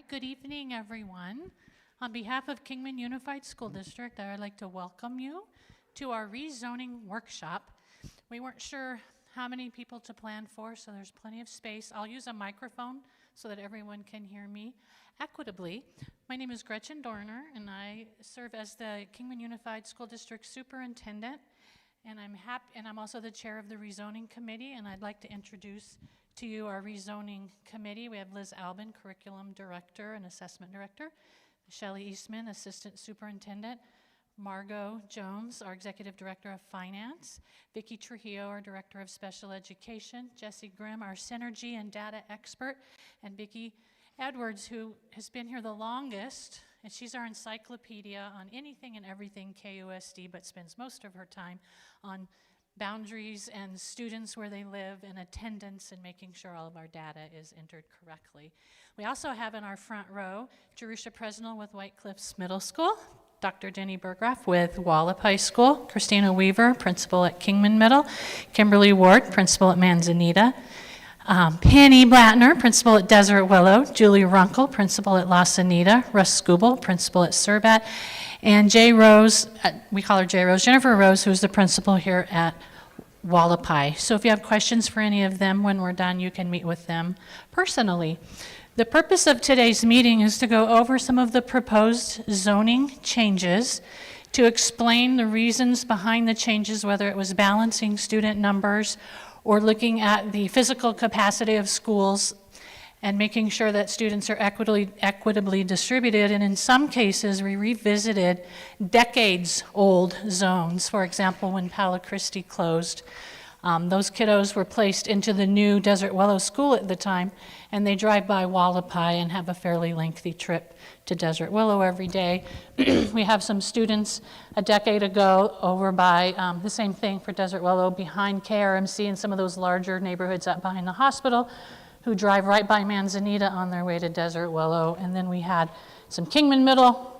right, good evening, everyone. On behalf of Kingman Unified School District, I would like to welcome you to our rezoning workshop. We weren't sure how many people to plan for, so there's plenty of space. I'll use a microphone so that everyone can hear me equitably. My name is Gretchen Dorner, and I serve as the Kingman Unified School District Superintendent, and I'm also the chair of the rezoning committee, and I'd like to introduce to you our rezoning committee. We have Liz Albin, curriculum director and assessment director, Shelley Eastman, assistant superintendent, Margot Jones, our executive director of finance, Vicki Trujillo, our director of special education, Jesse Grimm, our synergy and data expert, and Vicki Edwards, who has been here the longest, and she's our encyclopedia on anything and everything KUSD, but spends most of her time on boundaries and students where they live and attendance and making sure all of our data is entered correctly. We also have in our front row Jerusha Presnell with White Cliffs Middle School, Dr. Jenny Berggraf with Wallop High School, Christina Weaver, principal at Kingman Middle, Kimberly Ward, principal at Manzanita, Penny Blattner, principal at Desert Willow, Julie Runkle, principal at La Sanita, Russ Scooble, principal at Surbat, and Jay Rose, we call her Jay Rose, Jennifer Rose, who's the principal here at Wallapai. So if you have questions for any of them when we're done, you can meet with them personally. The purpose of today's meeting is to go over some of the proposed zoning changes, to explain the reasons behind the changes, whether it was balancing student numbers or looking at the physical capacity of schools and making sure that students are equitably distributed. And in some cases, we revisited decades-old zones. For example, when Palo Christi closed, those kiddos were placed into the new Desert Willow School at the time, and they drive by Wallapai and have a fairly lengthy trip to Desert Willow every day. We have some students a decade ago over by the same thing for Desert Willow behind KRMC and some of those larger neighborhoods up behind the hospital, who drive right by Manzanita on their way to Desert Willow. And then we had some Kingman Middle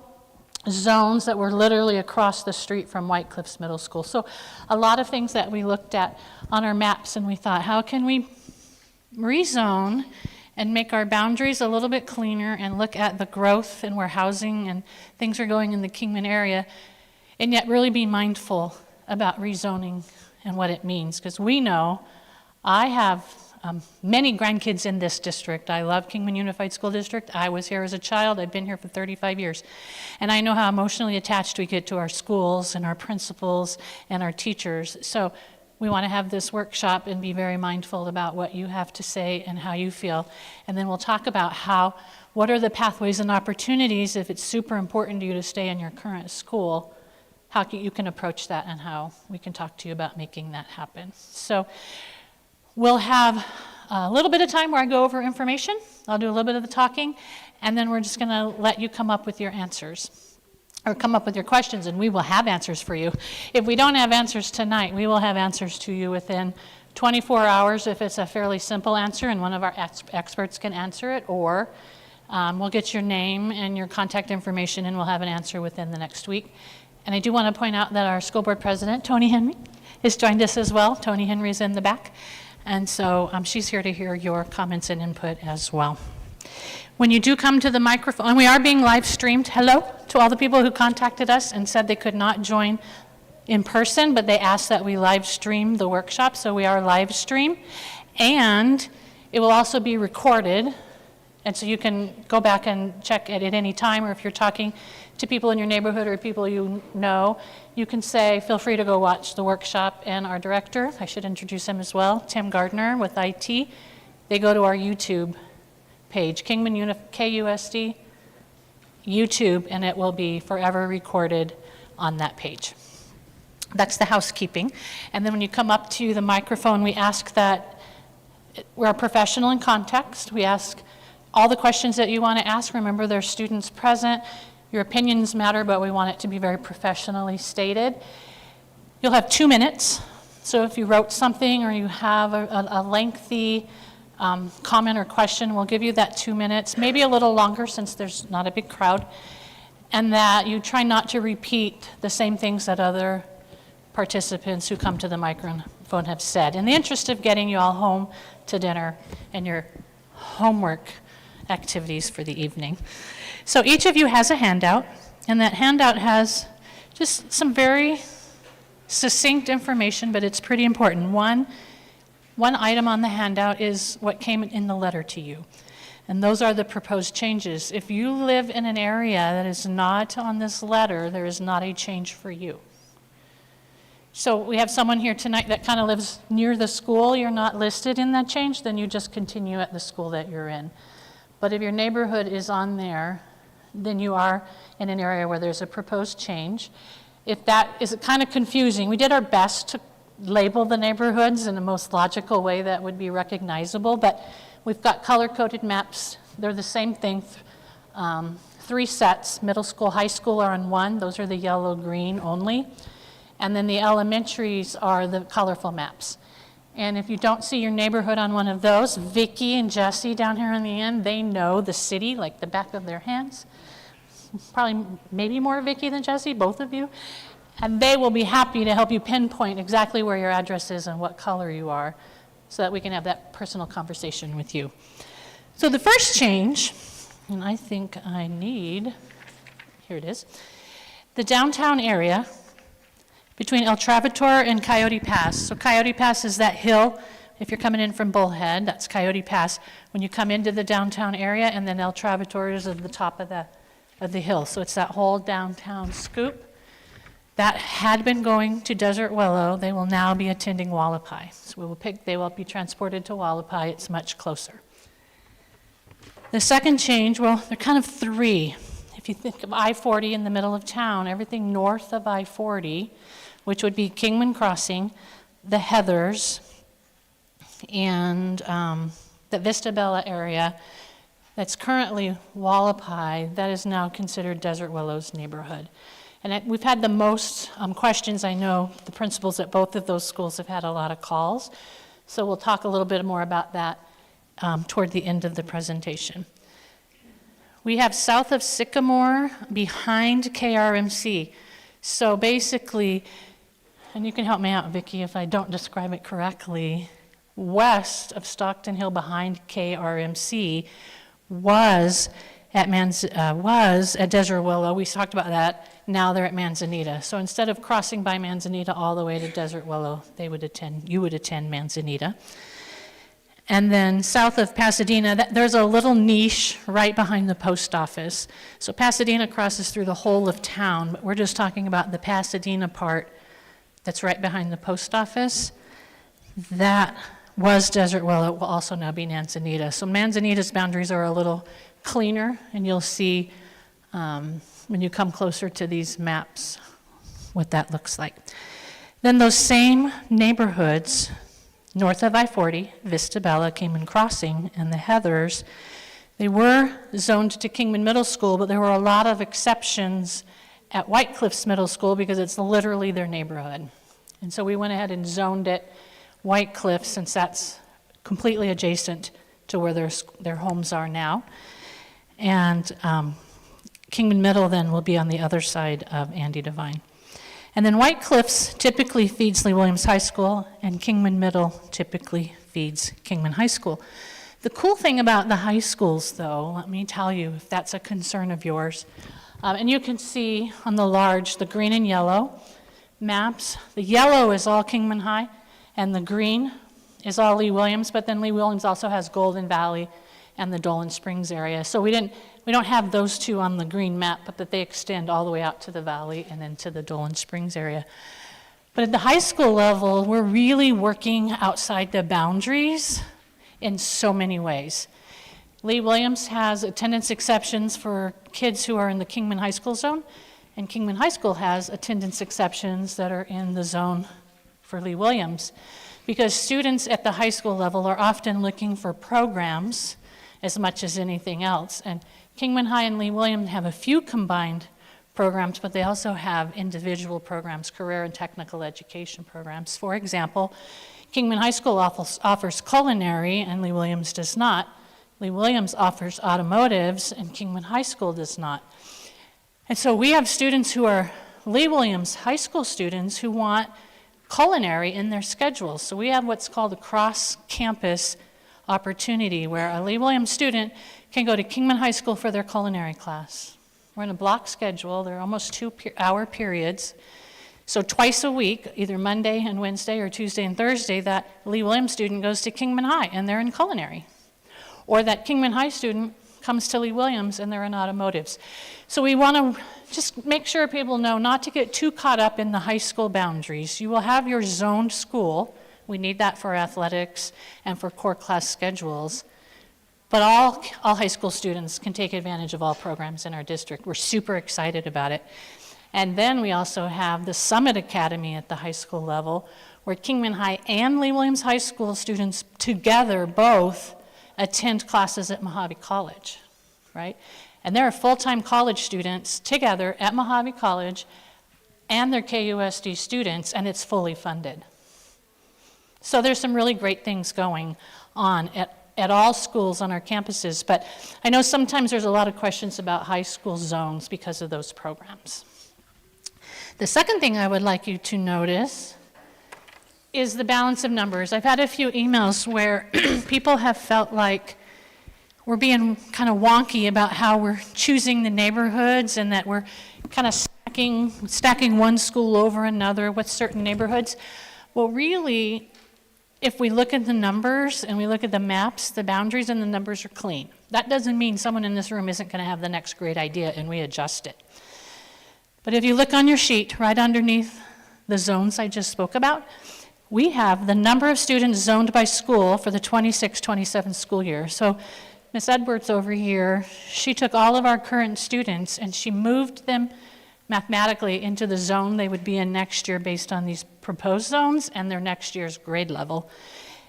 zones that were literally across the street from White Cliffs Middle School. So a lot of things that we looked at on our maps, and we thought, how can we rezone and make our boundaries a little bit cleaner and look at the growth and where housing and things are going in the Kingman area, and yet really be mindful about rezoning and what it means. Because we know, I have many grandkids in this district. I love Kingman Unified School District. I was here as a child. I've been here for 35 years. And I know how emotionally attached we get to our schools and our principals and our teachers. So we want to have this workshop and be very mindful about what you have to say and how you feel. And then we'll talk about what are the pathways and opportunities, if it's super important to you to stay in your current school, how you can approach that and how we can talk to you about making that happen. So we'll have a little bit of time where I go over information. I'll do a little bit of the talking, and then we're just going to let you come up with your answers, or come up with your questions, and we will have answers for you. If we don't have answers tonight, we will have answers to you within 24 hours if it's a fairly simple answer and one of our experts can answer it, or we'll get your name and your contact information and we'll have an answer within the next week. And I do want to point out that our school board president, Tony Henry, has joined us as well. Tony Henry's in the back. And so she's here to hear your comments and input as well. When you do come to the microphone, and we are being live streamed, hello to all the people who contacted us and said they could not join in person, but they asked that we live stream the workshop, so we are live stream. And it will also be recorded, and so you can go back and check it at any time, or if you're talking to people in your neighborhood or people you know, you can say, feel free to go watch the workshop. And our director, I should introduce him as well, Tim Gardner with IT, they go to our YouTube page, Kingman KUSD YouTube, and it will be forever recorded on that page. That's the housekeeping. And then when you come up to the microphone, we ask that we're professional in context. We ask all the questions that you want to ask. Remember, there's students present. Your opinions matter, but we want it to be very professionally stated. You'll have 2 minutes. So if you wrote something or you have a lengthy comment or question, we'll give you that 2 minutes, maybe a little longer since there's not a big crowd, and that you try not to repeat the same things that other participants who come to the microphone have said, in the interest of getting you all home to dinner and your homework activities for the evening. So each of you has a handout, and that handout has just some very succinct information, but it's pretty important. One item on the handout is what came in the letter to you, and those are the proposed changes. If you live in an area that is not on this letter, there is not a change for you. So we have someone here tonight that kind of lives near the school. You're not listed in that change, then you just continue at the school that you're in. But if your neighborhood is on there, then you are in an area where there's a proposed change. If that is kind of confusing, we did our best to label the neighborhoods in the most logical way that would be recognizable, but we've got color-coded maps. They're the same thing. 3 sets, middle school, high school are on one. Those are the yellow, green only. And then the elementaries are the colorful maps. And if you don't see your neighborhood on one of those, Vicki and Jesse down here on the end, they know the city like the back of their hands. Probably maybe more Vicki than Jesse, both of you. And they will be happy to help you pinpoint exactly where your address is and what color you are so that we can have that personal conversation with you. So the first change, and I think I need, here it is, the downtown area between El Travitor and Coyote Pass. So Coyote Pass is that hill. If you're coming in from Bullhead, that's Coyote Pass. When you come into the downtown area, and then El Travitor is at the top of the hill. So it's that whole downtown scoop. That had been going to Desert Willow. They will now be attending Wallapai. So they will be transported to Wallapai. It's much closer. The second change, well, they're kind of 3. If you think of I-40 in the middle of town, everything north of I-40, which would be Kingman Crossing, the Heathers, and the Vista Bella area, that's currently Wallapai, that is now considered Desert Willow's neighborhood. And we've had the most questions. I know the principals at both of those schools have had a lot of calls. So we'll talk a little bit more about that toward the end of the presentation. We have south of Sycamore behind KRMC. So basically, and you can help me out, Vicki, if I don't describe it correctly, west of Stockton Hill behind KRMC was at Desert Willow. We talked about that. Now they're at Manzanita. So instead of crossing by Manzanita all the way to Desert Willow, you would attend Manzanita. And then south of Pasadena, there's a little niche right behind the post office. So Pasadena crosses through the whole of town, but we're just talking about the Pasadena part that's right behind the post office. That was Desert Willow. It will also now be Manzanita. So Manzanita's boundaries are a little cleaner, and you'll see when you come closer to these maps what that looks like. Then those same neighborhoods, north of I-40, Vista Bella, Kingman Crossing, and the Heathers, they were zoned to Kingman Middle School, but there were a lot of exceptions at White Cliffs Middle School because it's literally their neighborhood. And so we went ahead and zoned it White Cliffs since that's completely adjacent to where their homes are now. And Kingman Middle then will be on the other side of Andy Devine. And then White Cliffs typically feeds Lee Williams High School, and Kingman Middle typically feeds Kingman High School. The cool thing about the high schools, though, let me tell you, if that's a concern of yours, and you can see on the green and yellow maps. The yellow is all Kingman High, and the green is all Lee Williams, but then Lee Williams also has Golden Valley and the Dolan Springs area. So we don't have those two on the green map, but that they extend all the way out to the valley and then to the Dolan Springs area. But at the high school level, we're really working outside the boundaries in so many ways. Lee Williams has attendance exceptions for kids who are in the Kingman High School zone, and Kingman High School has attendance exceptions that are in the zone for Lee Williams, because students at the high school level are often looking for programs as much as anything else. And Kingman High and Lee Williams have a few combined programs, but they also have individual programs, career and technical education programs. For example, Kingman High School offers culinary and Lee Williams does not. Lee Williams offers automotives and Kingman High School does not. And so we have students who are Lee Williams High School students who want culinary in their schedule. So we have what's called a cross-campus opportunity where a Lee Williams student can go to Kingman High School for their culinary class. We're in a block schedule. They're almost 2-hour periods. So twice a week, either Monday and Wednesday or Tuesday and Thursday, that Lee Williams student goes to Kingman High and they're in culinary. Or that Kingman High student comes to Lee Williams and they're in automotives. So we want to just make sure people know not to get too caught up in the high school boundaries. You will have your zoned school. We need that for athletics and for core class schedules. But all high school students can take advantage of all programs in our district. We're super excited about it. And then we also have the Summit Academy at the high school level, where Kingman High and Lee Williams High School students together both attend classes at Mojave College, right? And there are full-time college students together at Mojave College, and they're KUSD students, and it's fully funded. So there's some really great things going on at all schools on our campuses, but I know sometimes there's a lot of questions about high school zones because of those programs. The second thing I would like you to notice is the balance of numbers. I've had a few emails where people have felt like we're being kind of wonky about how we're choosing the neighborhoods and that we're kind of stacking one school over another with certain neighborhoods. Well, really, if we look at the numbers and we look at the maps, the boundaries and the numbers are clean. That doesn't mean someone in this room isn't going to have the next great idea and we adjust it. But if you look on your sheet, right underneath the zones I just spoke about, we have the number of students zoned by school for the 26-27 school year. So Ms. Edwards over here, she took all of our current students and she moved them mathematically into the zone they would be in next year based on these proposed zones and their next year's grade level.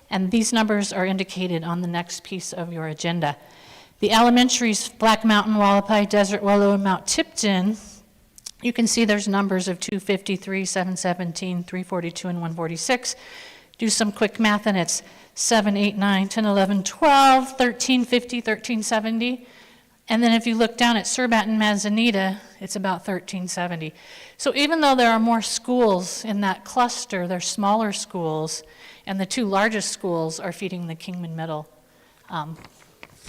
And these numbers are indicated on the next piece of your agenda. The elementaries, Black Mountain, Wallapai, Desert Willow, and Mount Tipton, you can see there's numbers of 253, 717, 342, and 146. Do some quick math and it's 7, 8, 9, 10, 11, 12, 1350, 1370. And then if you look down at Surbat and Manzanita, it's about 1370. So even though there are more schools in that cluster, they're smaller schools, and the two largest schools are feeding the Kingman Middle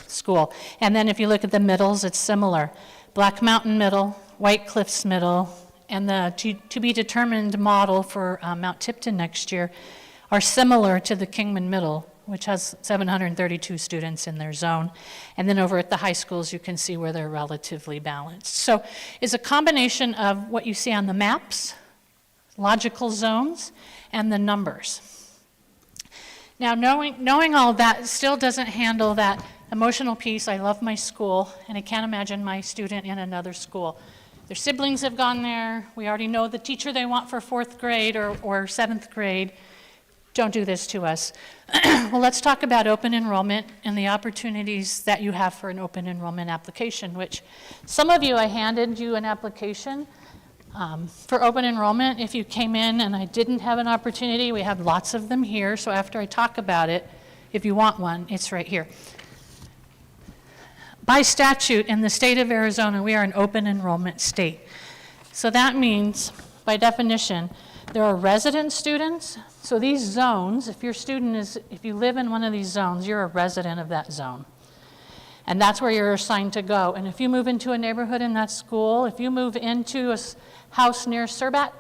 School. And then if you look at the middles, it's similar. Black Mountain Middle, White Cliffs Middle, and the to be determined model for Mount Tipton next year are similar to the Kingman Middle, which has 732 students in their zone. And then over at the high schools, you can see where they're relatively balanced. So it's a combination of what you see on the maps, logical zones, and the numbers. Now, knowing all that still doesn't handle that emotional piece. I love my school, and I can't imagine my student in another school. Their siblings have gone there. We already know the teacher they want for 4th grade or 7th grade. Don't do this to us. Well, let's talk about open enrollment and the opportunities that you have for an open enrollment application, which some of you, I handed you an application for open enrollment. If you came in and I didn't have an opportunity, we have lots of them here. So after I talk about it, if you want one, it's right here. By statute in the state of Arizona, we are an open enrollment state. So that means, by definition, there are resident students. So these zones, if you live in one of these zones, you're a resident of that zone. And that's where you're assigned to go. And if you move into a neighborhood in that school, if you move into a house near Surbat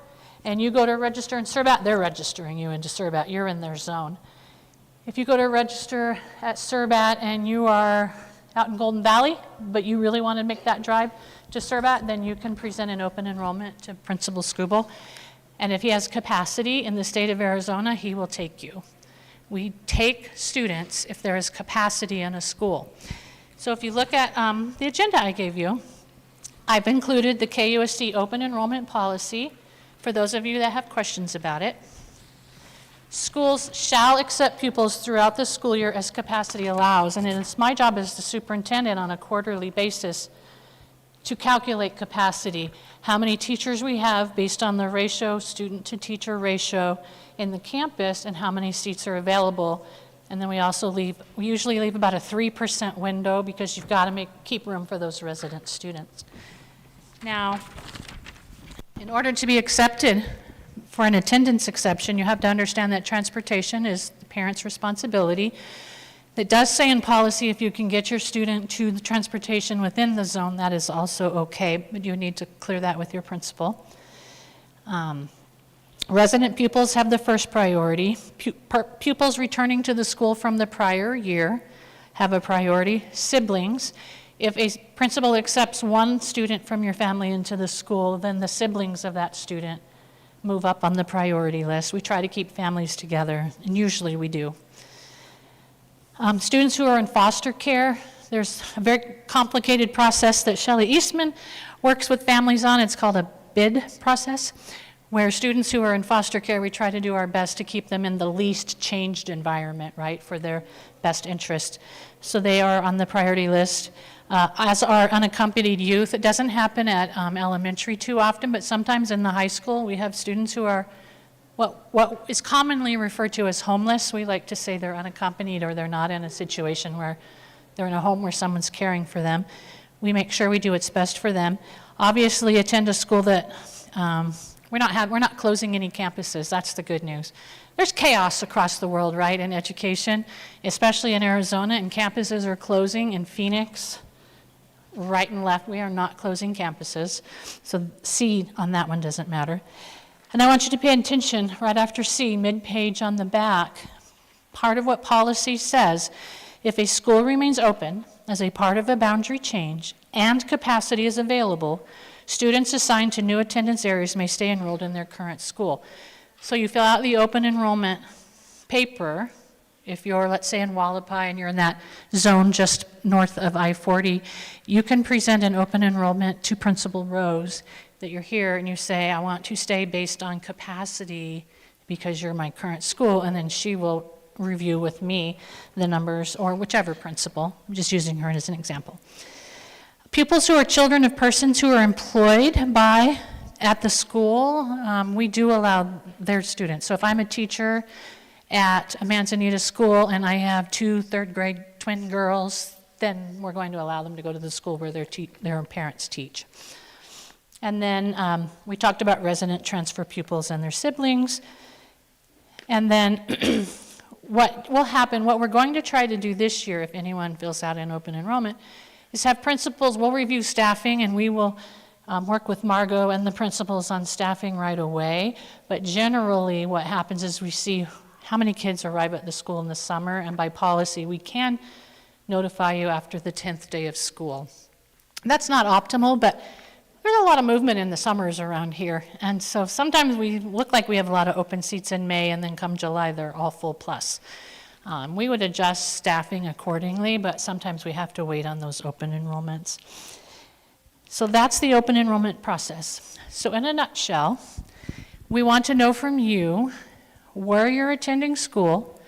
and you go to register in Surbat, they're registering you into Surbat. You're in their zone. If you go to register at Surbat and you are out in Golden Valley, but you really want to make that drive to Surbat, then you can present an open enrollment to Principal Scubel. And if he has capacity in the state of Arizona, he will take you. We take students if there is capacity in a school. So if you look at the agenda I gave you, I've included the KUSD open enrollment policy for those of you that have questions about it. Schools shall accept pupils throughout the school year as capacity allows, and it's my job as the superintendent on a quarterly basis to calculate capacity, how many teachers we have based on the ratio, student to teacher ratio in the campus, and how many seats are available. And then we usually leave about a 3% window because you've got to keep room for those resident students. Now, in order to be accepted for an attendance exception, you have to understand that transportation is the parent's responsibility. It does say in policy if you can get your student to the transportation within the zone, that is also okay, but you need to clear that with your principal. Resident pupils have the first priority. Pupils returning to the school from the prior year have a priority. Siblings, if a principal accepts one student from your family into the school, then the siblings of that student move up on the priority list. We try to keep families together, and usually we do. Students who are in foster care, there's a very complicated process that Shelley Eastman works with families on. It's called a BID process, where students who are in foster care, we try to do our best to keep them in the least changed environment, right, for their best interest. So they are on the priority list, as are unaccompanied youth. It doesn't happen at elementary too often, but sometimes in the high school, we have students who are what is commonly referred to as homeless. We like to say they're unaccompanied, or they're not in a situation where they're in a home where someone's caring for them. We make sure we do what's best for them. Obviously, attend a school that we're not closing any campuses. That's the good news. There's chaos across the world, right, in education, especially in Arizona, and campuses are closing in Phoenix, right and left. We are not closing campuses. So C on that one doesn't matter. And I want you to pay attention right after C, mid-page on the back. Part of what policy says, if a school remains open as a part of a boundary change and capacity is available, students assigned to new attendance areas may stay enrolled in their current school. So you fill out the open enrollment paper. If you're, let's say, in Wallapai and you're in that zone just north of I-40, you can present an open enrollment to Principal Rose that you're here, and you say, I want to stay based on capacity because you're my current school, and then she will review with me the numbers, or whichever principal. I'm just using her as an example. Pupils who are children of persons who are employed at the school, we do allow their students. So if I'm a teacher at a Manzanita school and I have 2 third-grade twin girls, then we're going to allow them to go to the school where their parents teach. And then we talked about resident transfer pupils and their siblings. And then what will happen, what we're going to try to do this year, if anyone fills out an open enrollment, is have principals, we'll review staffing, and we will work with Margot and the principals on staffing right away. But generally what happens is we see how many kids arrive at the school in the summer, and by policy we can notify you after the 10th day of school. That's not optimal, but there's a lot of movement in the summers around here, and so sometimes we look like we have a lot of open seats in May, and then come July they're all full plus. We would adjust staffing accordingly, but sometimes we have to wait on those open enrollments. So that's the open enrollment process. So in a nutshell, we want to know from you where you're attending school,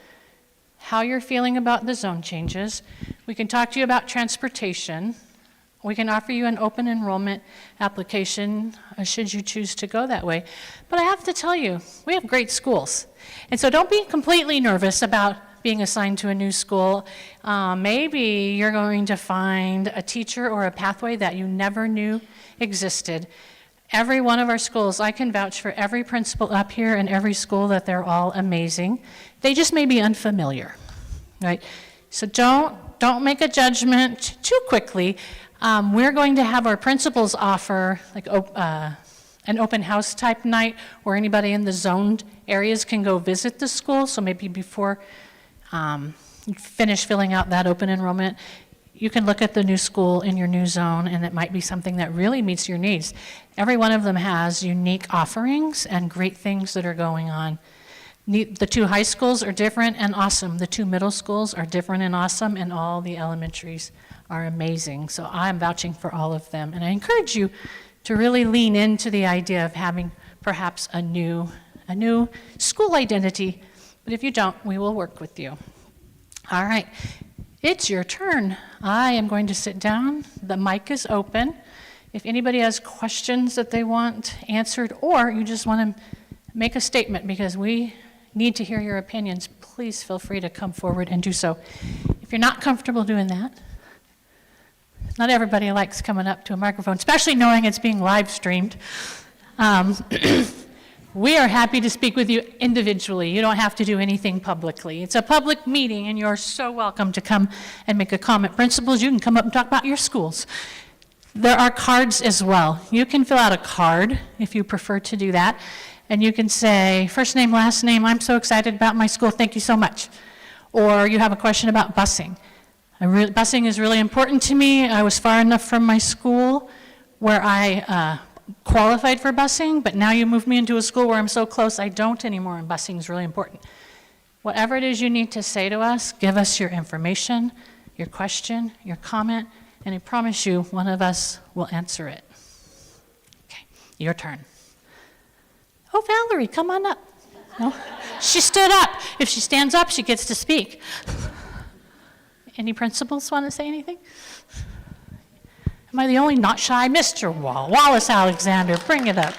how you're feeling about the zone changes. We can talk to you about transportation. We can offer you an open enrollment application should you choose to go that way. But I have to tell you, we have great schools. And so don't be completely nervous about being assigned to a new school. Maybe you're going to find a teacher or a pathway that you never knew existed. Every one of our schools, I can vouch for every principal up here and every school that they're all amazing. They just may be unfamiliar, right? So don't make a judgment too quickly. We're going to have our principals offer like an open house type night where anybody in the zoned areas can go visit the school. So maybe before you finish filling out that open enrollment, you can look at the new school in your new zone, and it might be something that really meets your needs. Every one of them has unique offerings and great things that are going on. The 2 high schools are different and awesome. The 2 middle schools are different and awesome, and all the elementaries are amazing. So I'm vouching for all of them. And I encourage you to really lean into the idea of having perhaps a new school identity. But if you don't, we will work with you. All right, it's your turn. I am going to sit down. The mic is open. If anybody has questions that they want answered, or you just want to make a statement because we need to hear your opinions, please feel free to come forward and do so. If you're not comfortable doing that, not everybody likes coming up to a microphone, especially knowing it's being live streamed. We are happy to speak with you individually. You don't have to do anything publicly. It's a public meeting, and you're so welcome to come and make a comment. Principals, you can come up and talk about your schools. There are cards as well. You can fill out a card if you prefer to do that, and you can say, first name, last name, I'm so excited about my school, thank you so much. Or you have a question about busing. Busing is really important to me. I was far enough from my school where I qualified for busing, but now you moved me into a school where I'm so close I don't anymore, and busing is really important. Whatever it is you need to say to us, give us your information, your question, your comment, and I promise you one of us will answer it. Okay, your turn. Oh, Valerie, come on up. No? She stood up. If she stands up, she gets to speak. Any principals want to say anything? Am I the only not shy? Mr. Wallace Alexander, bring it up.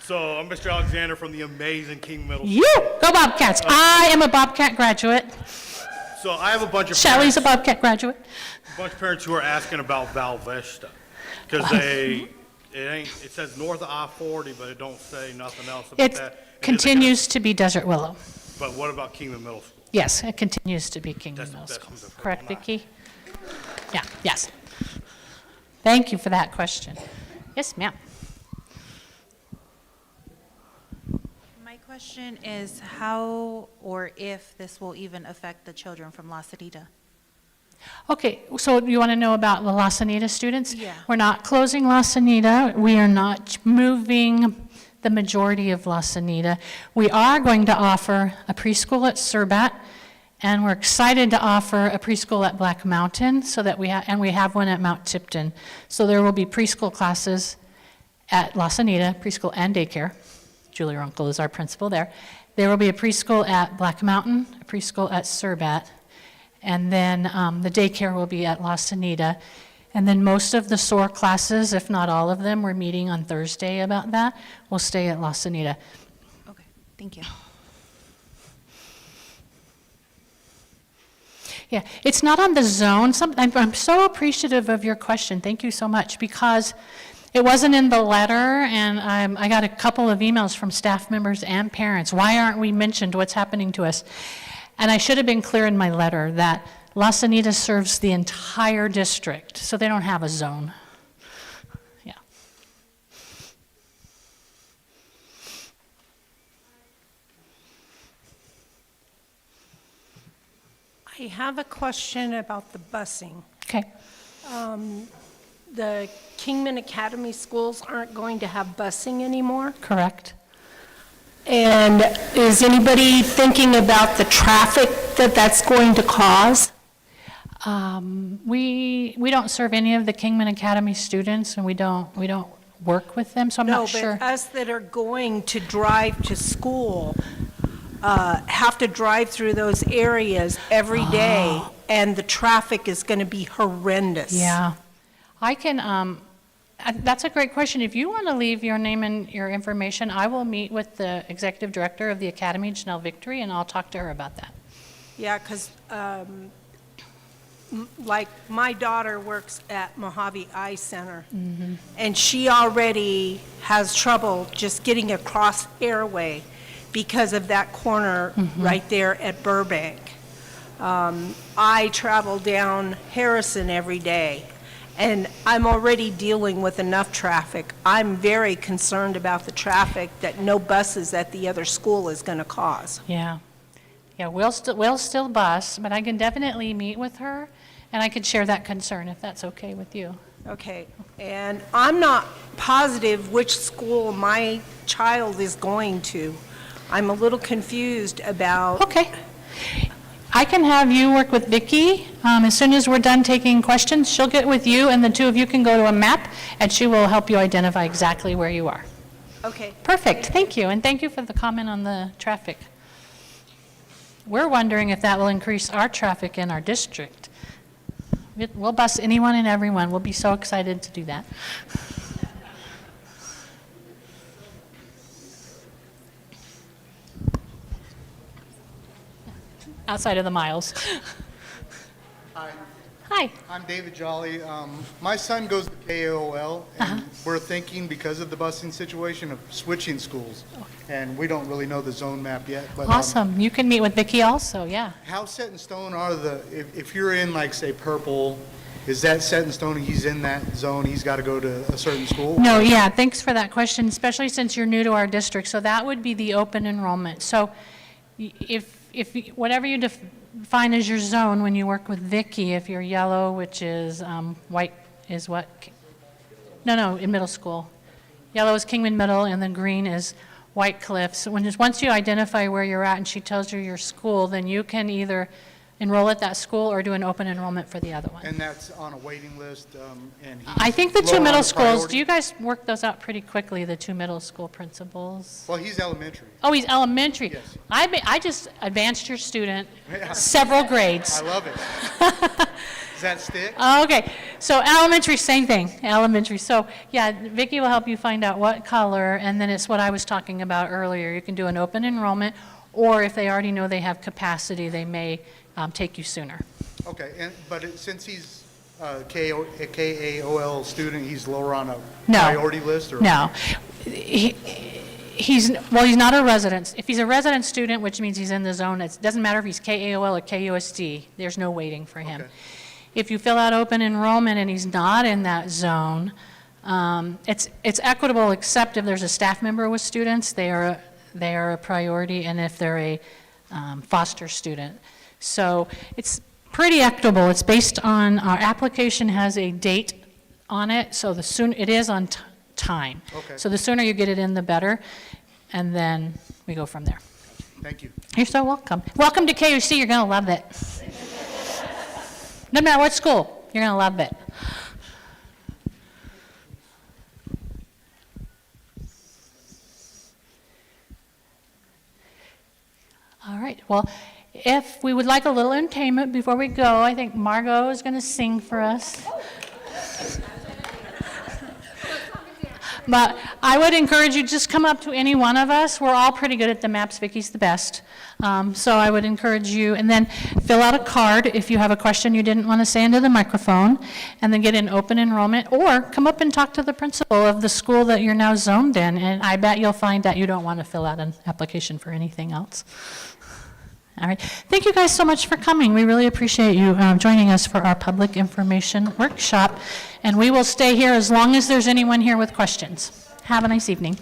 So I'm Mr. Alexander from the amazing King Middle School. You, go Bobcats. I am a Bobcat graduate. So I have a bunch of Shelley's a parents, Bobcat graduate. a bunch of parents who are asking about Val Vista. Because it says north of I-40, but it don't say nothing else about It that. And continues to be Desert Willow. But what about Kingman Middle School? Yes, it continues to be Kingman That's- Middle that's School. who's the Correct, first one. Vicki? Yeah, yes. Thank you for that question. Yes, ma'am. My question is how or if this will even affect the children from La Salida? Okay, so you want to know about the La Sanita students? Yeah. We're not closing La Sanita. We are not moving the majority of La Sanita. We are going to offer a preschool at Surbat, and we're excited to offer a preschool at Black Mountain, so that we have one at Mount Tipton. So there will be preschool classes at La Sanita, preschool and daycare. Julie Runkle is our principal there. There will be a preschool at Black Mountain, a preschool at Surbat, and then the daycare will be at La Sanita. And then most of the SOAR classes, if not all of them, we're meeting on Thursday about that, will stay at La Sanita. Okay, thank you. Yeah, it's not on the zone. I'm so appreciative of your question. Thank you so much, because it wasn't in the letter, and I got a couple of emails from staff members and parents. Why aren't we mentioned? What's happening to us? And I should have been clear in my letter that La Sanita serves the entire district, so they don't have a zone. Yeah. I have a question about the busing. Okay. The Kingman Academy schools aren't going to have busing anymore. Correct. And is anybody thinking about the traffic that that's going to cause? We don't serve any of the Kingman Academy students, and we don't work with them, so I'm No, not sure. but us that are going to drive to school have to drive through those areas every day, and the traffic is going to be horrendous. Yeah. I can, that's a great question. If you want to leave your name and your information, I will meet with the executive director of the Academy, Janelle Victory, and I'll talk to her about that. Yeah, because like my daughter works at Mojave Eye Center, and she already has trouble just getting across Airway because of that corner right there at Burbank. I travel down Harrison every day, and I'm already dealing with enough traffic. I'm very concerned about the traffic that no buses at the other school is going to cause. Yeah. Yeah, we'll still bus, but I can definitely meet with her, and I could share that concern if that's okay with you. Okay, and I'm not positive which school my child is going to. I'm a little confused about. Okay. I can have you work with Vicki. As soon as we're done taking questions, she'll get with you, and the two of you can go to a map, and she will help you identify exactly where you are. Okay. Perfect, thank you, and thank you for the comment on the traffic. We're wondering if that will increase our traffic in our district. We'll bus anyone and everyone. We'll be so excited to do that. Outside of the miles. Hi, Hi. I'm David Jolly. My son goes to AOL, and we're thinking, because of the busing situation, of switching schools. And we don't really know the zone map yet, but. Awesome. You can meet with Vicki also, yeah. How set in stone are if you're in, like, say, purple, is that set in stone, he's in that zone, he's got to go to a certain school? No, yeah, thanks for that question, especially since you're new to our district. So that would be the open enrollment. So whatever you define as your zone when you work with Vicki, if you're yellow, which is white is what? No, in middle school. Yellow is Kingman Middle, and then green is White Cliffs. Once you identify where you're at and she tells you your school, then you can either enroll at that school or do an open enrollment for the other one. And that's on a waiting list, and he's I think the low two on middle the schools, priority? do you guys work those out pretty quickly, the two middle school principals? Well, he's elementary. Oh, he's elementary. Yes. I just advanced your student Yeah. several grades. I love it. Does that stick? Okay, so elementary, same thing, elementary. So, yeah, Vicki will help you find out what color, and then it's what I was talking about earlier. You can do an open enrollment, or if they already know they have capacity, they may take you sooner. Okay, since he's a KAOL student, he's lower on a No. priority list? Or? No. He's not a resident. If he's a resident student, which means he's in the zone, it doesn't matter if he's KAOL or KUSD, there's no waiting for him. Okay. If you fill out open enrollment and he's not in that zone, it's equitable except if there's a staff member with students, they are a priority, and if they're a foster student. So it's pretty equitable. It's based on, our application has a date on it, so the sooner, it is on time. Okay. So the sooner you get it in, the better, and then we go from there. Thank you. You're so welcome. Welcome to KUC, you're gonna love it. No matter what school, you're gonna love it. All right, well, if we would like a little entertainment before we go, I think Margot is gonna sing for us. But I would encourage you, just come up to any one of us. We're all pretty good at the maps. Vicky's the best. So I would encourage you, and then fill out a card if you have a question you didn't want to say into the microphone, and then get an open enrollment, or come up and talk to the principal of the school that you're now zoned in, and I bet you'll find that you don't want to fill out an application for anything else. All right. Thank you guys so much for coming. We really appreciate you joining us for our public information workshop. And we will stay here as long as there's anyone here with questions. Have a nice evening.